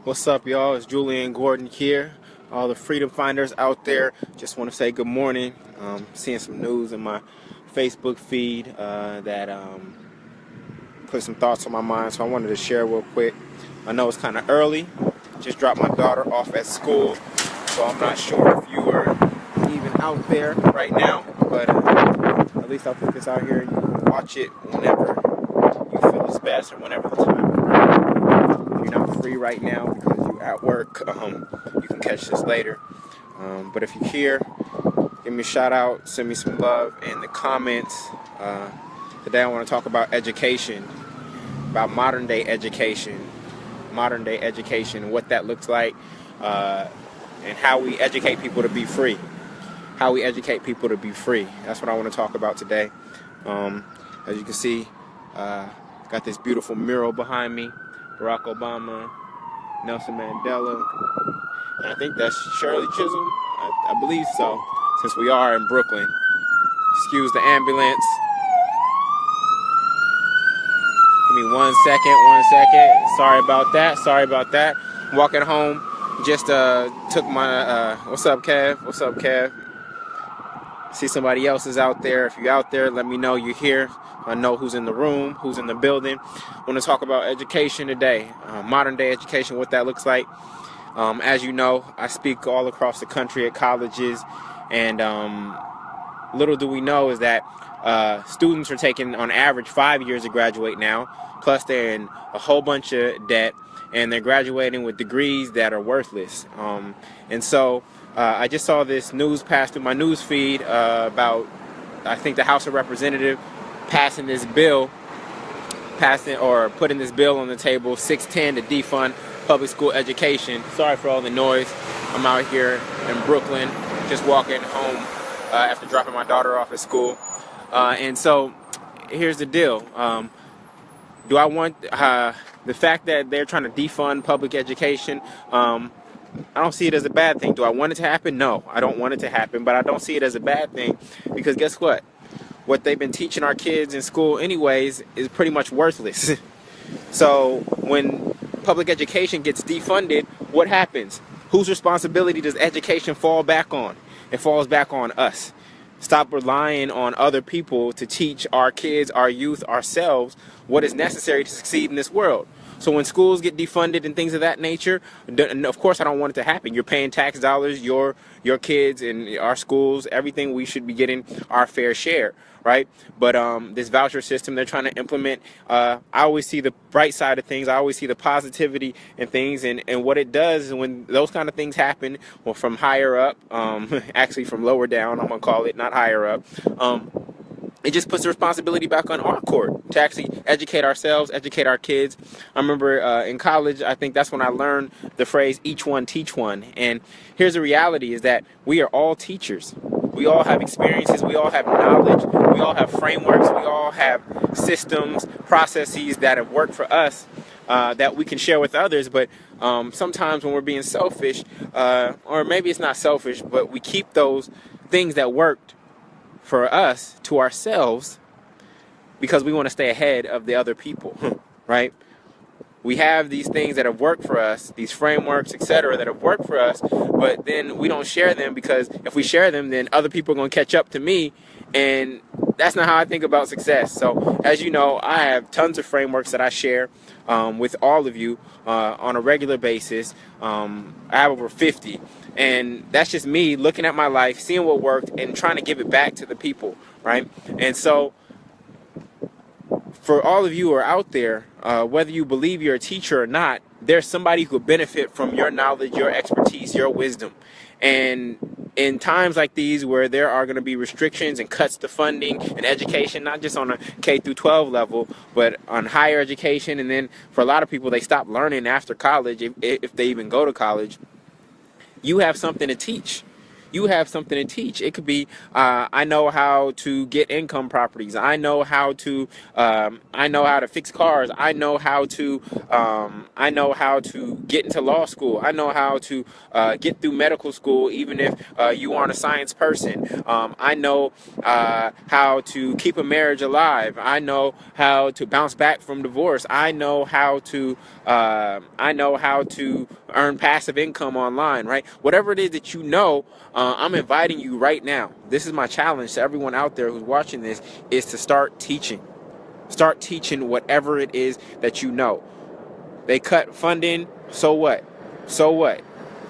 What's up, y'all? It's Julian Gordon here. All the freedom finders out there, just want to say good morning. Seeing some news in my Facebook feed that put some thoughts on my mind, so I wanted to share real quick. I know it's kind of early. Just dropped my daughter off at school, so I'm not sure if you are even out there right now, but at least I'll put this out here and you can watch it whenever you feel it's best or whenever the time is right. If you're not free right now because you're at work, you can catch this later. But if you're here, give me a shout out, send me some love in the comments. Today I want to talk about education, about modern day education, what that looks like, and how we educate people to be free. That's what I want to talk about today. As you can see, got this beautiful mural behind me. Barack Obama, Nelson Mandela, and I think that's Shirley Chisholm. I believe so, since we are in Brooklyn. Excuse the ambulance. Give me 1 second. Sorry about that. I'm walking home. Just took my, what's up, Kev? See somebody else is out there. If you're out there, let me know you're here. I know who's in the room, who's in the building. I want to talk about education today, modern day education, what that looks like. As you know, I speak all across the country at colleges, and little do we know is that students are taking on average 5 years to graduate now, plus they're in a whole bunch of debt, and they're graduating with degrees that are worthless. And so I just saw this news pass through my news feed about, I think, the House of Representatives putting this bill on the table, 610, to defund public school education. Sorry for all the noise. I'm out here in Brooklyn, just walking home after dropping my daughter off at school. And so here's the deal. Do I want the fact that they're trying to defund public education? I don't see it as a bad thing. Do I want it to happen? No, I don't want it to happen, but I don't see it as a bad thing, because guess what? What they've been teaching our kids in school anyways is pretty much worthless. So when public education gets defunded, what happens? Whose responsibility does education fall back on? It falls back on us. Stop relying on other people to teach our kids, our youth, ourselves what is necessary to succeed in this world. So when schools get defunded and things of that nature, and of course I don't want it to happen. You're paying tax dollars, your kids and our schools, everything, we should be getting our fair share, right? But this voucher system they're trying to implement, I always see the bright side of things. I always see the positivity in things, and what it does is when those kind of things happen, well, from higher up, actually from lower down, I'm gonna call it, not higher up, it just puts the responsibility back on our court to actually educate ourselves, educate our kids. I remember in college, I think that's when I learned the phrase, each one teach one. And here's the reality, is that we are all teachers. We all have experiences, we all have knowledge, we all have frameworks, we all have systems, processes that have worked for us that we can share with others. But sometimes when we're being selfish, or maybe it's not selfish, but we keep those things that worked for us to ourselves because we want to stay ahead of the other people, right? We have these things that have worked for us, these frameworks, etc., that have worked for us, but then we don't share them, because if we share them, then other people are going to catch up to me, and that's not how I think about success. So, as you know, I have tons of frameworks that I share with all of you on a regular basis. I have over 50, and that's just me looking at my life, seeing what worked, and trying to give it back to the people, right? And so, for all of you who are out there, whether you believe you're a teacher or not, there's somebody who could benefit from your knowledge, your expertise, your wisdom. And in times like these, where there are going to be restrictions and cuts to funding and education, not just on a K through 12 level, but on higher education, and then for a lot of people, they stop learning after college, if they even go to college, you have something to teach. you have something to teach. It could be, I know how to get income properties. I know how to fix cars. I know how to get into law school. I know how to get through medical school, even if you aren't a science person. I know how to keep a marriage alive. I know how to bounce back from divorce. I know how to earn passive income online, right? Whatever it is that you know, I'm inviting you right now. This is my challenge to everyone out there who's watching this, is to start teaching. Start teaching whatever it is that you know. They cut funding, so what? So what?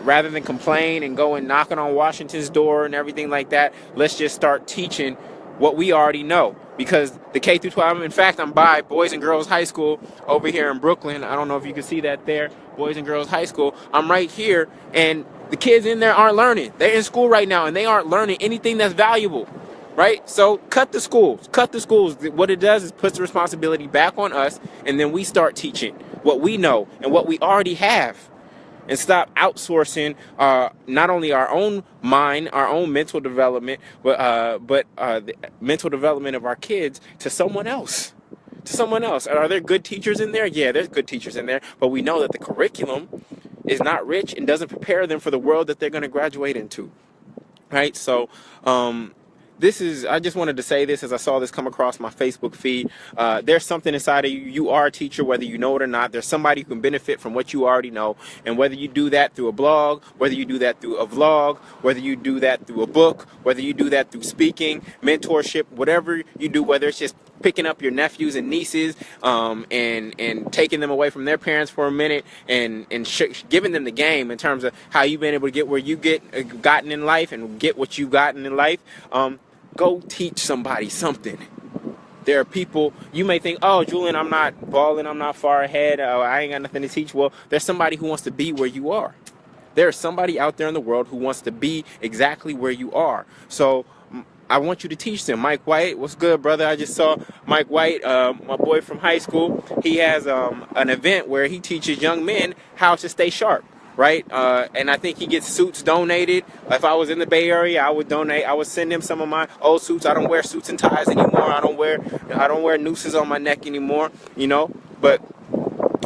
Rather than complain and go and knocking on Washington's door and everything like that, let's just start teaching what we already know. Because the K through 12, in fact, I'm by Boys and Girls High School over here in Brooklyn. I don't know if you can see that there, Boys and Girls High School. I'm right here, and the kids in there aren't learning. They're in school right now, and they aren't learning anything that's valuable. Right? So cut the schools. Cut the schools. What it does is puts the responsibility back on us, and then we start teaching what we know and what we already have. And stop outsourcing not only our own mind, our own mental development, but the mental development of our kids to someone else. To someone else. Are there good teachers in there? Yeah, there's good teachers in there. But we know that the curriculum is not rich and doesn't prepare them for the world that they're going to graduate into. Right? So, I just wanted to say this as I saw this come across my Facebook feed. There's something inside of you. You are a teacher, whether you know it or not. There's somebody who can benefit from what you already know. And whether you do that through a blog, whether you do that through a vlog, whether you do that through a book, whether you do that through speaking, mentorship, whatever you do, whether it's just picking up your nephews and nieces and taking them away from their parents for a minute and giving them the game in terms of how you've been able to get where you gotten in life and get what you've gotten in life. Go teach somebody something. There are people, you may think, oh, Julian, I'm not balling, I'm not far ahead, I ain't got nothing to teach. Well, there's somebody who wants to be where you are. There's somebody out there in the world who wants to be exactly where you are. So I want you to teach them. Mike White, what's good, brother? I just saw Mike White, my boy from high school. He has an event where he teaches young men how to stay sharp. Right? And I think he gets suits donated. If I was in the Bay Area, I would donate. I would send him some of my old suits. I don't wear suits and ties anymore. I don't wear nooses on my neck anymore, but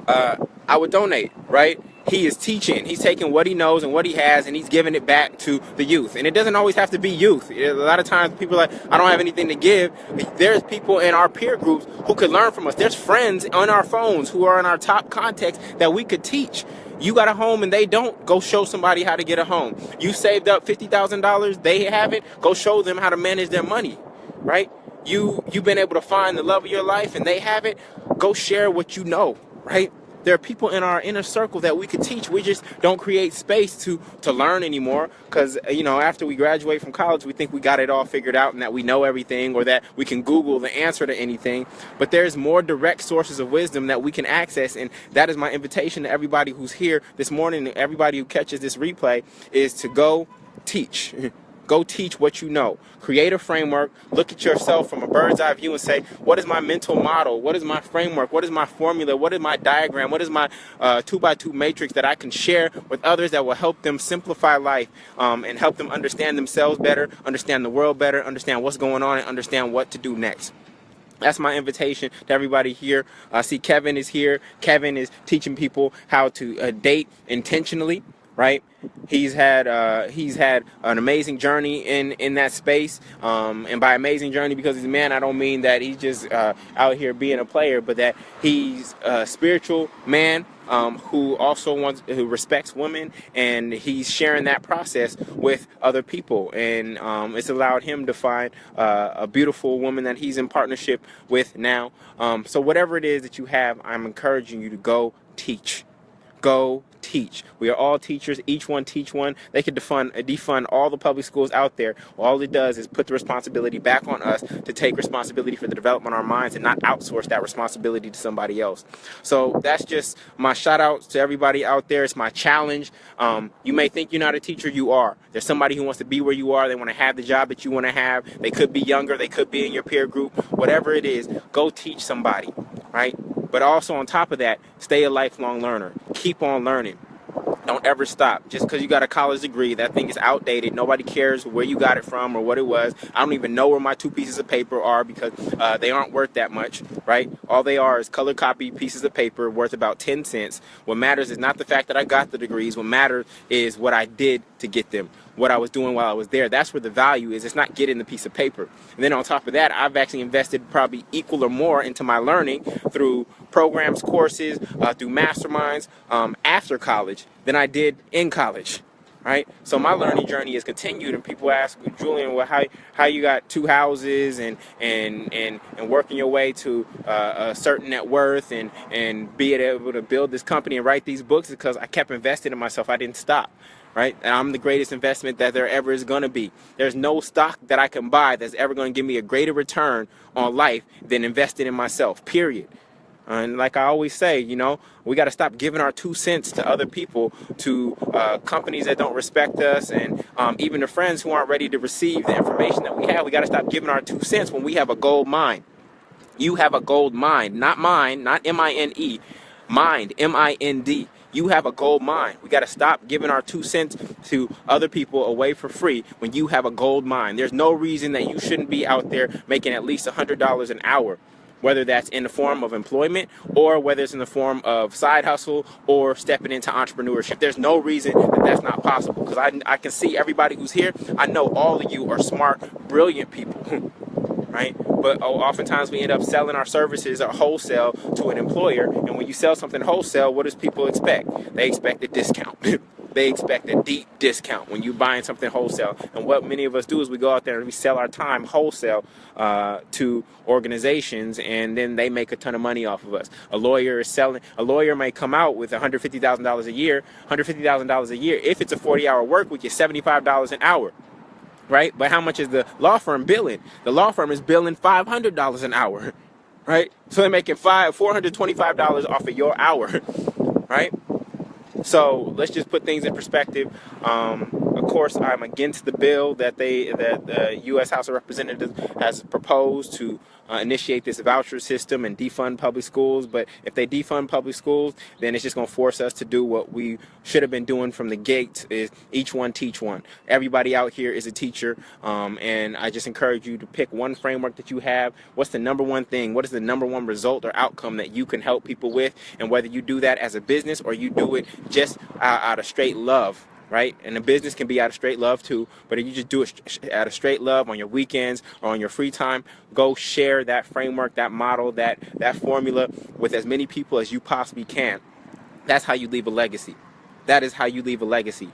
I would donate, right? He is teaching. He's taking what he knows and what he has, and he's giving it back to the youth. And it doesn't always have to be youth. A lot of times people are like, I don't have anything to give. There's people in our peer groups who could learn from us. There's friends on our phones who are in our top contacts that we could teach. You got a home and they don't, go show somebody how to get a home. You saved up $50,000, they haven't, go show them how to manage their money, right? You've been able to find the love of your life and they haven't, go share what you know, right? There are people in our inner circle that we could teach. We just don't create space to learn anymore because, after we graduate from college, we think we got it all figured out and that we know everything or that we can Google the answer to anything. But there's more direct sources of wisdom that we can access, and that is my invitation to everybody who's here this morning, and everybody who catches this replay, is to go teach. Go teach what you know. Create a framework. Look at yourself from a bird's eye view and say, what is my mental model? What is my framework? What is my formula? What is my diagram? What is my 2x2 matrix that I can share with others that will help them simplify life and help them understand themselves better, understand the world better, understand what's going on, and understand what to do next. That's my invitation to everybody here. I see Kevin is here. Kevin is teaching people how to date intentionally. Right, he's had an amazing journey in that space, and by amazing journey, because he's a man, I don't mean that he's just out here being a player, but that he's a spiritual man who who respects women, and he's sharing that process with other people, and it's allowed him to find a beautiful woman that he's in partnership with now. So whatever it is that you have, I'm encouraging you to go teach. Go teach. We are all teachers. Each one teach one. They could defund all the public schools out there. All it does is put the responsibility back on us to take responsibility for the development of our minds and not outsource that responsibility to somebody else. So that's just my shout out to everybody out there. It's my challenge. You may think you're not a teacher. You are. There's somebody who wants to be where you are. They want to have the job that you want to have. They could be younger. They could be in your peer group. Whatever it is, go teach somebody, right? But also on top of that, stay a lifelong learner. Keep on learning. Don't ever stop. Just because you got a college degree, that thing is outdated. Nobody cares where you got it from or what it was. I don't even know where my 2 pieces of paper are because they aren't worth that much, right? All they are is color copy pieces of paper worth about 10 cents. What matters is not the fact that I got the degrees. What matters is what I did to get them, what I was doing while I was there. That's where the value is. It's not getting the piece of paper. And then on top of that, I've actually invested probably equal or more into my learning through programs, courses, through masterminds after college than I did in college, right? So my learning journey has continued, and people ask, Julian, well, how you got 2 houses and working your way to a certain net worth and being able to build this company and write these books? Because I kept investing in myself. I didn't stop. Right? And I'm the greatest investment that there ever is going to be. There's no stock that I can buy that's ever going to give me a greater return on life than investing in myself, period. And like I always say, you know, we got to stop giving our 2 cents to other people, to companies that don't respect us, and even to friends who aren't ready to receive the information that we have. We got to stop giving our 2 cents when we have a gold mine. You have a gold mine, not mine, not M-I-N-E, mind, M-I-N-D. You have a gold mine. We got to stop giving our 2 cents to other people away for free when you have a gold mine. There's no reason that you shouldn't be out there making at least $100 an hour, whether that's in the form of employment or whether it's in the form of side hustle or stepping into entrepreneurship. There's no reason that that's not possible, because I can see everybody who's here. I know all of you are smart, brilliant people. Right? But oftentimes we end up selling our services or wholesale to an employer, and when you sell something wholesale, what does people expect? They expect a discount. They expect a deep discount when you're buying something wholesale. And what many of us do is we go out there and we sell our time wholesale to organizations, and then they make a ton of money off of us. A lawyer may come out with $150,000 a year. $150,000 a year, if it's a 40-hour work week, is $75 an hour. Right? But how much is the law firm billing? The law firm is billing $500 an hour, right? So they're making $425 off of your hour, right? So let's just put things in perspective. Of course, I'm against the bill that the U.S. House of Representatives has proposed to initiate this voucher system and defund public schools. But if they defund public schools, then it's just going to force us to do what we should have been doing from the gate: is each one teach one. Everybody out here is a teacher, and I just encourage you to pick one framework that you have. What's the number one thing? What is the number one result or outcome that you can help people with? And whether you do that as a business or you do it just out of straight love. Right? And a business can be out of straight love too, but if you just do it out of straight love on your weekends or on your free time, go share that framework, that model, that formula with as many people as you possibly can. That's how you leave a legacy. That is how you leave a legacy.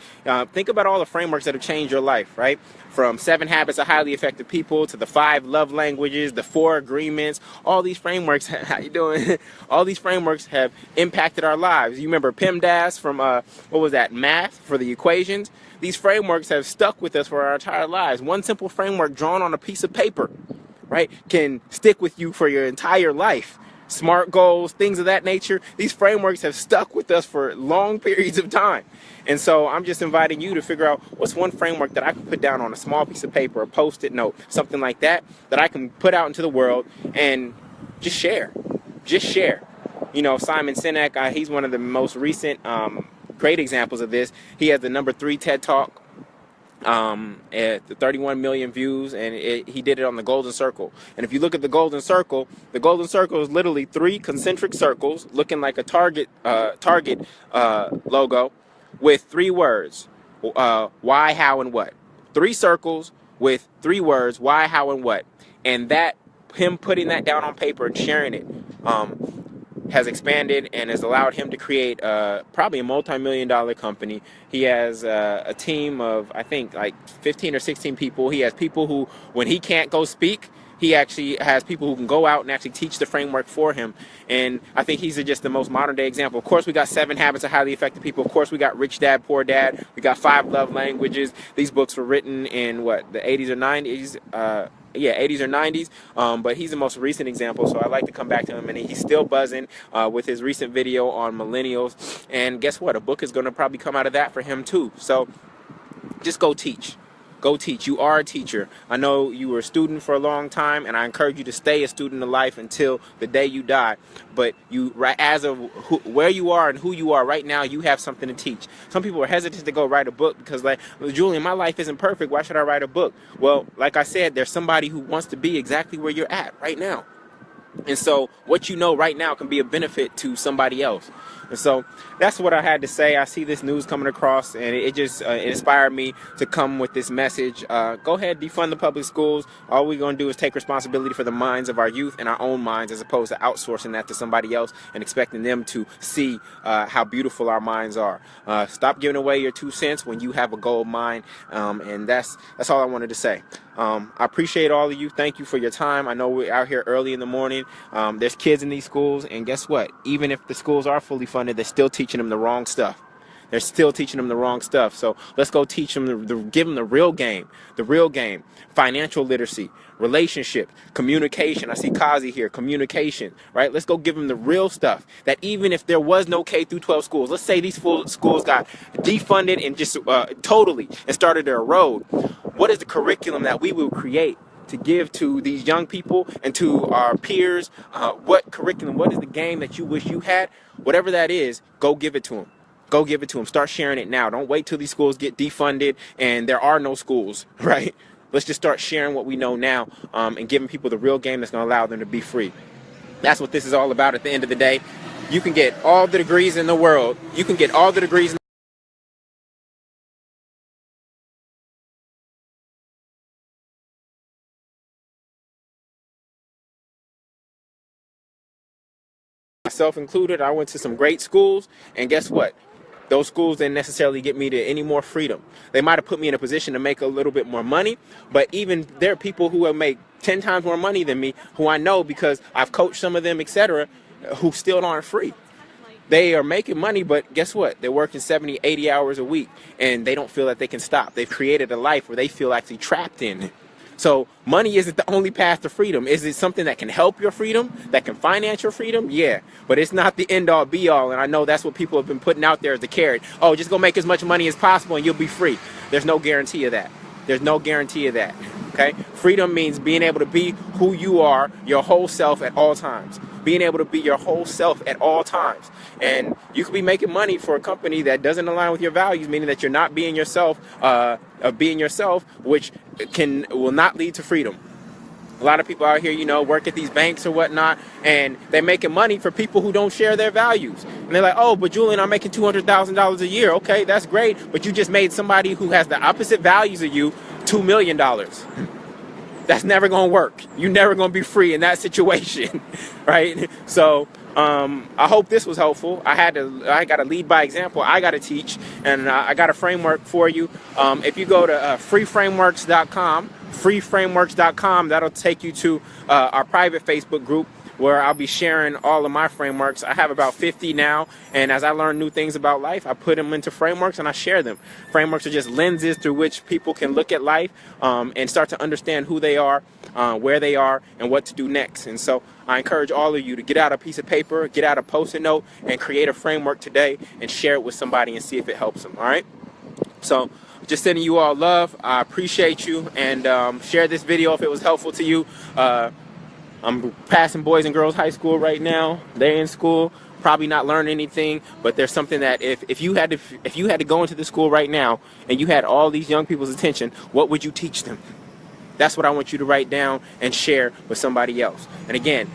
Think about all the frameworks that have changed your life, right? From 7 Habits of Highly Effective People to the 5 Love Languages, the 4 Agreements. All these frameworks, how you doing? All these frameworks have impacted our lives. You remember PEMDAS from, what was that, math for the equations? These frameworks have stuck with us for our entire lives. One simple framework drawn on a piece of paper, right, can stick with you for your entire life. SMART goals, things of that nature. These frameworks have stuck with us for long periods of time. And so I'm just inviting you to figure out what's one framework that I can put down on a small piece of paper, a Post-it note, something like that, that I can put out into the world and just share. Just share. You know, Simon Sinek, he's one of the most recent great examples of this. He has the #3 TED Talk. At 31 million views, and he did it on the golden circle. And if you look at the golden circle is literally 3 concentric circles looking like a Target logo with 3 words: why, how, and what. 3 circles with 3 words: why, how, and what. And that, him putting that down on paper and sharing it, has expanded and has allowed him to create probably a multi-million-dollar company. He has a team of, I think, like 15 or 16 people. He has people who, when he can't go speak, he actually has people who can go out and actually teach the framework for him. And I think he's just the most modern-day example. Of course, we got 7 Habits of Highly Effective People. Of course, we got Rich Dad, Poor Dad. We got 5 Love Languages. These books were written in, what, the 80s or 90s? Yeah, 80s or 90s, but he's the most recent example, so I like to come back to him, and he's still buzzing with his recent video on millennials, and guess what? A book is going to probably come out of that for him too. So just go teach. Go teach. You are a teacher. I know you were a student for a long time, and I encourage you to stay a student of life until the day you die. But you, right, as of where you are and who you are right now, you have something to teach. Some people are hesitant to go write a book because, like, well, Julian, my life isn't perfect. Why should I write a book? Well, like I said, there's somebody who wants to be exactly where you're at right now. And so what you know right now can be a benefit to somebody else. And so that's what I had to say. I see this news coming across, and it just it inspired me to come with this message. Go ahead, defund the public schools. All we're going to do is take responsibility for the minds of our youth and our own minds, as opposed to outsourcing that to somebody else and expecting them to see how beautiful our minds are. Stop giving away your 2 cents when you have a gold mine. And that's all I wanted to say. I appreciate all of you. Thank you for your time. I know we're out here early in the morning. There's kids in these schools, and guess what? Even if the schools are fully funded, they're still teaching them the wrong stuff. They're still teaching them the wrong stuff. So let's go teach them, give them the real game, financial literacy, relationship, communication. I see Kazi here, communication, right? Let's go give them the real stuff that even if there was no K through 12 schools, let's say these schools got defunded and just totally and started to erode. What is the curriculum that we will create to give to these young people and to our peers? What curriculum, what is the game that you wish you had? Whatever that is, go give it to them. Go give it to them. Start sharing it now. Don't wait till these schools get defunded and there are no schools, right? Let's just start sharing what we know now and giving people the real game that's going to allow them to be free. That's what this is all about at the end of the day. You can get all the degrees in the world. You can get all the degrees in myself included. I went to some great schools, and guess what? Those schools didn't necessarily get me to any more freedom. They might have put me in a position to make a little bit more money, but even there are people who have made 10 times more money than me, who I know because I've coached some of them, etc., who still aren't free. They are making money, but guess what? They're working 70, 80 hours a week, and they don't feel that they can stop. They've created a life where they feel actually trapped in. So money isn't the only path to freedom. Is it something that can help your freedom, that can finance your freedom? Yeah, but it's not the end all be all. And I know that's what people have been putting out there as the carrot. Oh, just go make as much money as possible and you'll be free. There's no guarantee of that. There's no guarantee of that. Okay? Freedom means being able to be who you are, your whole self at all times. Being able to be your whole self at all times. And you could be making money for a company that doesn't align with your values, meaning that you're not being yourself, which will not lead to freedom. A lot of people out here, you know, work at these banks or whatnot, and they're making money for people who don't share their values. And they're like, oh, but Julian, I'm making $200,000 a year. Okay, that's great. But you just made somebody who has the opposite values of you $2 million. That's never going to work. You're never going to be free in that situation, right? So I hope this was helpful. I got to lead by example. I got to teach, and I got a framework for you. If you go to freeframeworks.com, that'll take you to our private Facebook group, where I'll be sharing all of my frameworks. I have about 50 now, and as I learn new things about life, I put them into frameworks and I share them. Frameworks are just lenses through which people can look at life and start to understand who they are, where they are, and what to do next. And so I encourage all of you to get out a piece of paper, get out a Post-it note, and create a framework today and share it with somebody and see if it helps them, all right? So just sending you all love. I appreciate you, and share this video if it was helpful to you. I'm passing Boys and Girls High School right now. They're in school, probably not learning anything, but there's something that if you had to go into the school right now and you had all these young people's attention, what would you teach them? That's what I want you to write down and share with somebody else. And again,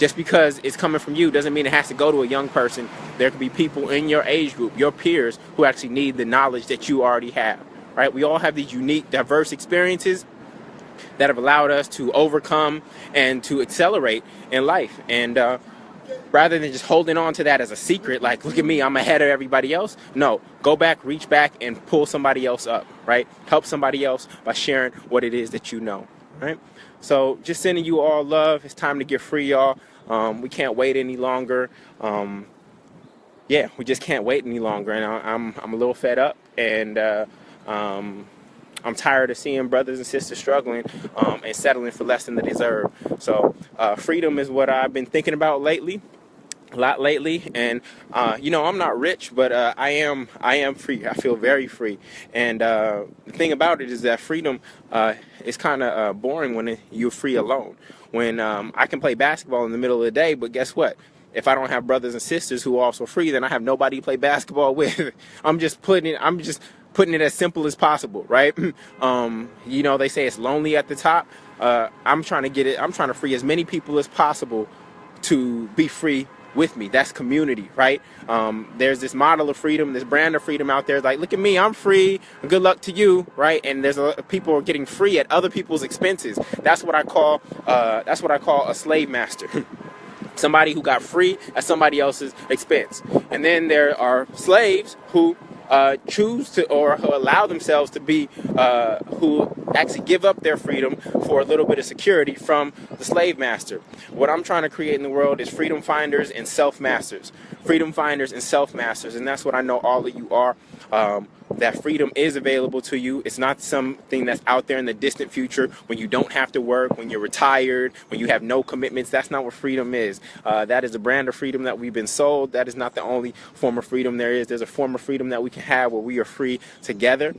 just because it's coming from you doesn't mean it has to go to a young person. There could be people in your age group, your peers, who actually need the knowledge that you already have, right? We all have these unique, diverse experiences that have allowed us to overcome and to accelerate in life. And rather than just holding on to that as a secret, like, look at me, I'm ahead of everybody else. No, go back, reach back, and pull somebody else up, right? Help somebody else by sharing what it is that you know, right? So just sending you all love. It's time to get free, y'all. We can't wait any longer. Yeah, we just can't wait any longer. And I'm a little fed up, and I'm tired of seeing brothers and sisters struggling and settling for less than they deserve. So freedom is what I've been thinking about lately. a lot lately, and you know, I'm not rich, but I am free. I feel very free, and the thing about it is that freedom is kind of boring when you're free alone. When I can play basketball in the middle of the day, but guess what? If I don't have brothers and sisters who are also free, then I have nobody to play basketball with. I'm just putting it as simple as possible, right? You know, they say it's lonely at the top. I'm trying to free as many people as possible to be free with me. That's community, right? There's this model of freedom, this brand of freedom out there. Like, look at me, I'm free. Good luck to you, right? And there's people are getting free at other people's expenses. That's what I call a slave master. Somebody who got free at somebody else's expense. And then there are slaves who choose to, or who allow themselves to be, who actually give up their freedom for a little bit of security from the slave master. What I'm trying to create in the world is freedom finders and self-masters. Freedom finders and self-masters, and that's what I know all of you are. That freedom is available to you. It's not something that's out there in the distant future when you don't have to work, when you're retired, when you have no commitments. That's not what freedom is. That is a brand of freedom that we've been sold. That is not the only form of freedom there is. There's a form of freedom that we can have where we are free together.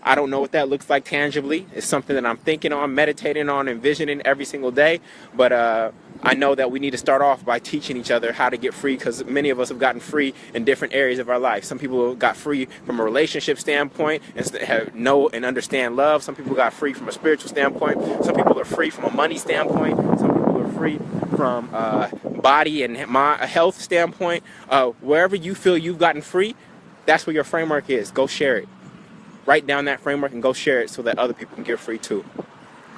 I don't know what that looks like tangibly. It's something that I'm thinking on, meditating on, envisioning every single day. But I know that we need to start off by teaching each other how to get free, because many of us have gotten free in different areas of our life. Some people got free from a relationship standpoint and know and understand love. Some people got free from a spiritual standpoint. Some people are free from a money standpoint. Some people are free from body and health standpoint. Wherever you feel you've gotten free, that's where your framework is. Go share it. Write down that framework and go share it so that other people can get free too.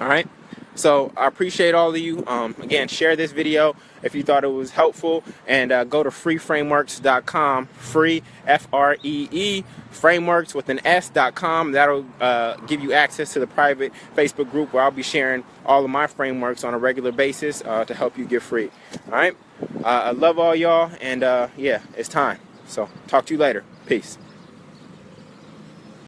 All right? So I appreciate all of you. Again, share this video if you thought it was helpful, and go to freeframeworks.com, free, F-R-E-E, frameworks with an S.com. That'll give you access to the private Facebook group where I'll be sharing all of my frameworks on a regular basis to help you get free. All right? I love all y'all, and yeah, it's time. So talk to you later. Peace.